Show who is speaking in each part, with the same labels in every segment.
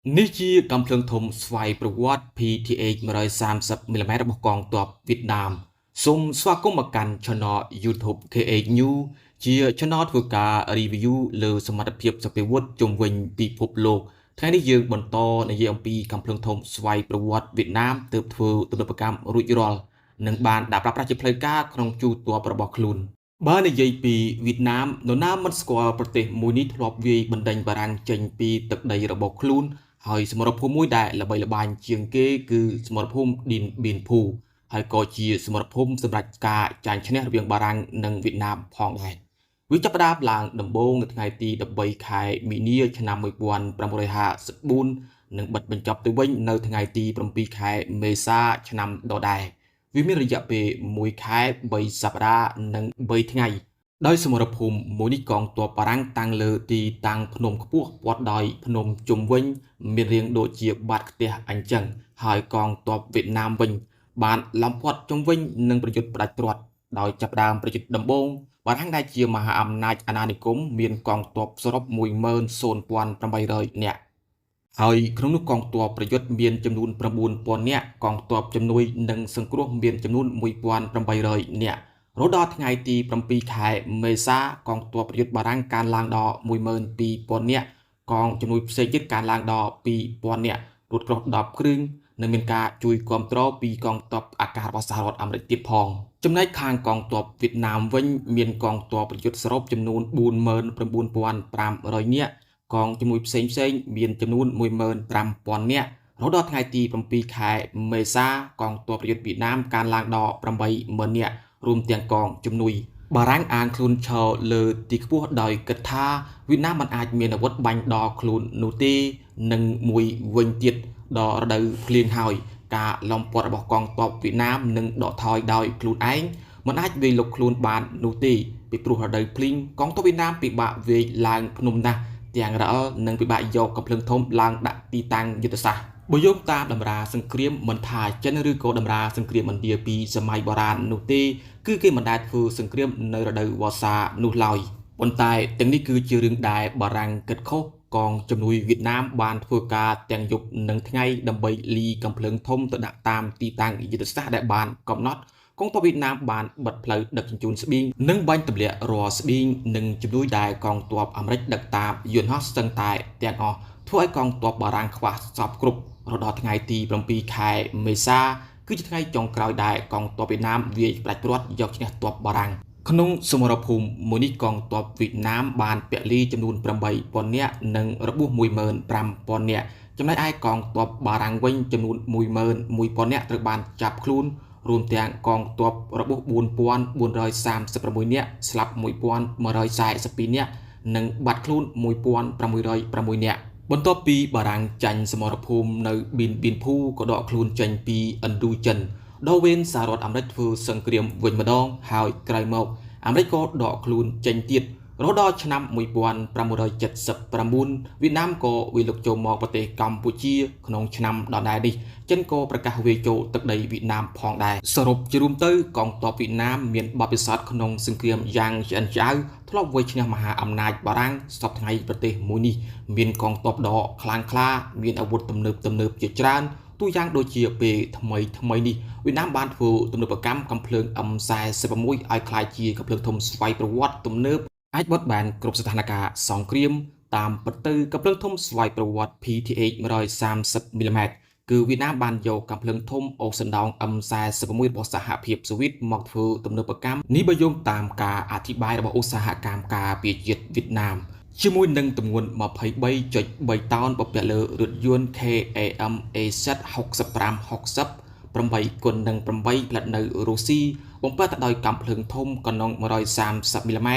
Speaker 1: នេះជាកំភ្លើងធំស្វ័យប្រវត្តិ PTH 130 mm របស់កងទ័ពវៀតណាមសូមស្វាគមន៍មកកាន់ Channel YouTube KH New ជា Channel ធ្វើការ review លើសមត្ថភាពសព្វវុធជុំវិញពិភពលោកថ្ងៃនេះយើងបន្តនិយាយអំពីកំភ្លើងធំស្វ័យប្រវត្តិវៀតណាមទើបធ្វើទំនើបកម្មរួចរាល់និងបានដាក់ប្រើប្រាស់ជាផ្លូវការក្នុងជួរទ័ពរបស់ខ្លួនបើនិយាយពីវៀតណាមនរណាមិនស្គាល់ប្រទេសមួយនេះធ្លាប់វាយបណ្ដេញបារាំងចេញពីទឹកដីរបស់ខ្លួនហើយសមរភូមិមួយដែលល្បីល្បាញជាងគេគឺសមរភូមិឌីនបៀនភូហើយក៏ជាសមរភូមិសម្រាប់ការចាញ់ឈ្នះរវាងបារាំងនិងវៀតណាមផងដែរវាចាប់ផ្ដើមឡើងដំបូងនៅថ្ងៃទី13ខែមីនាឆ្នាំ1954និងបិទបញ្ចប់ទៅវិញនៅថ្ងៃទី7ខែមេសាឆ្នាំដដែលវាមានរយៈពេល1ខែ3សប្តាហ៍និង3ថ្ងៃដោយសមរភូមិមួយនេះកងទ័ពបារាំងតាំងលើទីតាំងភ្នំខ្ពស់ព័ទ្ធដោយភ្នំជុំវិញមានរាងដូចជាបាតខ្ទះអញ្ចឹងហើយកងទ័ពវៀតណាមវិញបានឡំព័ទ្ធជុំវិញនិងប្រយុទ្ធផ្ដាច់ព្រាត់ដោយចាប់ផ្ដើមប្រយុទ្ធដំបូងបារាំងដែលជាមហាអំណាចអាណានិគមមានកងទ័ពសរុប10800នាក់ហើយក្នុងនោះកងទ័ពប្រយុទ្ធមានចំនួន9000នាក់កងទ័ពជំនួយនិងសង្គ្រោះមានចំនួន1800នាក់រហូតដល់ថ្ងៃទី7ខែមេសាកងទ័ពប្រយុទ្ធបារាំងកើនឡើងដល់12000នាក់កងជំនួយផ្សេងទៀតកើនឡើងដល់2000នាក់រថក្រោះ10គ្រឿងនិងមានការជួយគាំទ្រពីកងទ័ពអាកាសរបស់សហរដ្ឋអាមេរិកទៀតផងចំណែកខាងកងទ័ពវៀតណាមវិញមានកងទ័ពប្រយុទ្ធសរុបចំនួន49500នាក់កងជំនួយផ្សេងមានចំនួន15000នាក់រហូតដល់ថ្ងៃទី7ខែមេសាកងទ័ពប្រយុទ្ធវៀតណាមកើនឡើងដល់80000នាក់រួមទាំងកងជំនួយបារាំងអានខ្លួនឈរលើទីខ្ពស់ដោយគិតថាវៀតណាមមិនអាចមានអាវុធបាញ់ដល់ខ្លួននោះទេនិងមួយវិញទៀតដល់រដូវភ្លៀងហើយការឡោមព័ទ្ធរបស់កងទ័ពវៀតណាមនឹងដកថយដោយខ្លួនឯងមិនអាចវាយលុកខ្លួនបាននោះទេពីព្រោះរដូវភ្លៀងកងទ័ពវៀតណាមពិបាកវាយឡើងភ្នំណាស់ទាំងរអិលនិងពិបាកយកកំភ្លើងធំឡើងដាក់ទីតាំងយុទ្ធសាស្ត្របើយោងតាមតម្រាសង្គ្រាមមិនថាចិនឬក៏តម្រាសង្គ្រាមឥណ្ឌាពីសម័យបុរាណនោះទេគឺគេមិនដែលធ្វើសង្គ្រាមនៅរដូវវស្សានោះឡើយប៉ុន្តែទាំងនេះគឺជារឿងដែលបារាំងគិតខុសកងជំនួយវៀតណាមបានធ្វើការទាំងយប់និងថ្ងៃដើម្បីលីកំភ្លើងធំទៅដាក់តាមទីតាំងយុទ្ធសាស្ត្រដែលបានកំណត់កងទ័ពវៀតណាមបានបិទផ្លូវដឹកជញ្ជូនស្បៀងនិងបាញ់ទម្លាក់រាល់ស្បៀងនិងជំនួយដែលកងទ័ពអាមេរិកដឹកតាមយន្តហោះស្ទឹងតែទាំងអស់ធ្វើឲ្យកងទ័ពបារាំងខ្វះសពគ្រប់រហូតដល់ថ្ងៃទី7ខែមេសាគឺជាថ្ងៃចុងក្រោយដែលកងទ័ពវៀតណាមវាយផ្ដាច់ព្រាត់យកឈ្នះទ័ពបារាំងក្នុងសមរភូមិមួយនេះកងទ័ពវៀតណាមបានពលីចំនួន8000នាក់និងរបួស15000នាក់ចំណែកឯកងទ័ពបារាំងវិញចំនួន11000នាក់ត្រូវបានចាប់ខ្លួនរួមទាំងកងទ័ពរបួស4436នាក់ស្លាប់1142នាក់និងបាត់ខ្លួន1606នាក់បន្ទាប់ពីបារាំងចាញ់សមរភូមិនៅបៀនភូក៏ដកខ្លួនចេញពីឥណ្ឌូចិនដល់វេនសហរដ្ឋអាមេរិកធ្វើសង្គ្រាមវិញម្ដងហើយក្រោយមកអាមេរិកក៏ដកខ្លួនចេញទៀតរហូតដល់ឆ្នាំ1979វៀតណាមក៏វាយលុកចូលមកប្រទេសកម្ពុជាក្នុងឆ្នាំដដែលនេះចិនក៏ប្រកាសវាយចូលទឹកដីវៀតណាមផងដែរសរុបជារួមទៅកងទ័ពវៀតណាមមានបទពិសោធន៍ក្នុងសង្គ្រាមយ៉ាងឆ្អិនឆ្អៅធ្លាប់វាយឈ្នះមហាអំណាចបារាំងសពថ្ងៃប្រទេសមួយនេះមានកងទ័ពដ៏ខ្លាំងក្លាមានអាវុធទំនើបជាច្រើនទូយ៉ាងដូចជាពេលថ្មីនេះវៀតណាមបានធ្វើទំនើបកម្មកំភ្លើង M46 ឲ្យក្លាយជាកំភ្លើងធំស្វ័យប្រវត្តិទំនើបអាចបត់បែនគ្រប់ស្ថានភាពសង្គ្រាមតាមពិតទៅកំភ្លើងធំស្វ័យប្រវត្តិ PTH 130 mm គឺវៀតណាមបានយកកំភ្លើងធំអូសណ្ដោង M46 របស់សហភាពសូវៀតមកធ្វើទំនើបកម្មនេះបើយោងតាមការអធិប្បាយរបស់ឧស្សាហកម្មការពារជាតិវៀតណាមជាមួយនឹងទម្ងន់ 23.3 តោនបពាក់លើរថយន្ត KAM AZ 6560 8x8 ផ្លាត់នៅរុស្ស៊ីបំពាក់ទៅដោយកាំភ្លើងធំកណ្ដុង 130 mm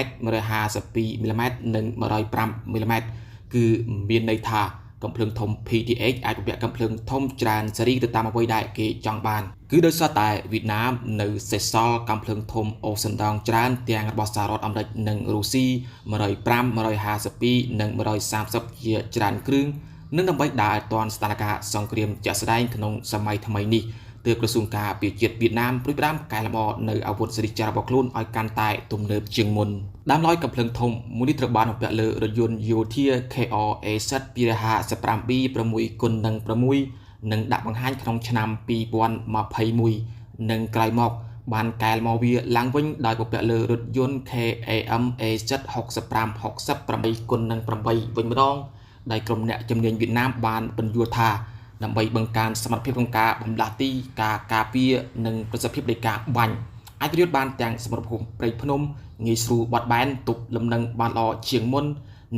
Speaker 1: 152 mm និង105 mm គឺមានន័យថាកំភ្លើងធំ PTH អាចបំពាក់កំភ្លើងធំច្រើនស៊េរីទៅតាមអ្វីដែលគេចង់បានគឺដោយសារតែវៀតណាមនៅសេសសល់កំភ្លើងធំអូសណ្ដោងច្រើនទាំងរបស់សហរដ្ឋអាមេរិកនិងរុស្ស៊ី105 152និង130ជាច្រើនគ្រឿងនិងដើម្បីដើរឲ្យទាន់ស្ថានភាពសង្គ្រាមជាក់ស្ដែងក្នុងសម័យថ្មីនេះ ទើបក្រសួងការពារជាតិវៀតណាមព្រួយបារម្ភកែលម្អនៅអាវុធសេរីចាររបស់ខ្លួនឲ្យកាន់តែទំនើបជាងមុនដើមឡើយកំភ្លើងធំមួយនេះត្រូវបានបំពាក់លើរថយន្តយោធា KR AZ 255B 6x6 និងដាក់បង្ហាញក្នុងឆ្នាំ2021និងក្រោយមកបានកែលម្អវាឡើងវិញដោយបំពាក់លើរថយន្ត KAM AZ 6568x8 វិញម្ដងដោយក្រុមអ្នកជំនាញវៀតណាមបានពន្យល់ថាដើម្បីបង្កើនសមត្ថភាពក្នុងការបម្លាស់ទីការការពារនិងប្រសិទ្ធភាពនៃការបាញ់អាចប្រយុទ្ធបានទាំងសមត្ថភាពព្រៃភ្នំងាយស្រួលបត់បែនទប់លំនឹងបានល្អជាងមុន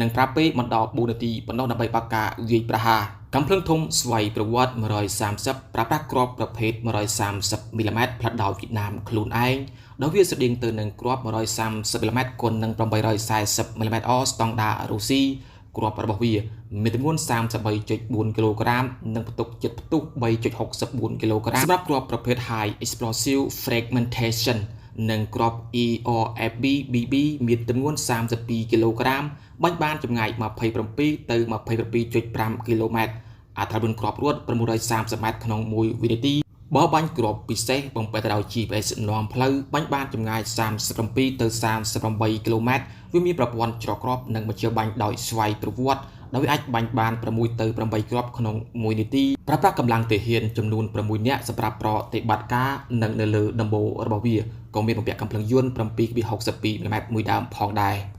Speaker 1: និងប្រាប់ពេលមិនដល់4នាទីប៉ុណ្ណោះដើម្បីបើកការវាយប្រហារកំភ្លើងធំស្វ័យប្រវត្តិ130ប្រើប្រាស់គ្រាប់ប្រភេទ130មីលីម៉ែត្រផ្លាត់ដោយវៀតណាមខ្លួនឯងដោយវាស្តៀងទៅនឹងគ្រាប់130មីលីម៉ែត្រគុណនឹង840មីលីម៉ែត្រអស្តង់ដាររុស្ស៊ីគ្រាប់របស់វាមានទម្ងន់ 33.4 គីឡូក្រាមនិងផ្ទុកចិត្តផ្ទុះ 3.64 គីឡូក្រាមសម្រាប់គ្រាប់ប្រភេទ High Explosive Fragmentation និងគ្រាប់ ERFB BB មានទម្ងន់ 32 គីឡូក្រាមបាញ់បានចម្ងាយ27ទៅ 27.5 គីឡូម៉ែត្រអត្រាលឿនគ្រាប់រត់930ម៉ែត្រក្នុង1វិនាទីបោះបាញ់គ្រាប់ពិសេសបំពេញទៅដោយ GPS នាំផ្លូវបាញ់បានចម្ងាយ37ទៅ38គីឡូម៉ែត្រវាមានប្រព័ន្ធច្រកគ្រាប់និងមធ្យោបាយបាញ់ដោយស្វ័យប្រវត្តិដោយវាអាចបាញ់បាន6ទៅ8គ្រាប់ក្នុង1នាទីប្រើប្រាស់កម្លាំងទាហានចំនួន6នាក់សម្រាប់ប្រតិបត្តិការនិងនៅលើដំបូលរបស់វាក៏មានបំពាក់កាំភ្លើងយន្ត 7.62 មីលីម៉ែត្រមួយដើមផងដែរ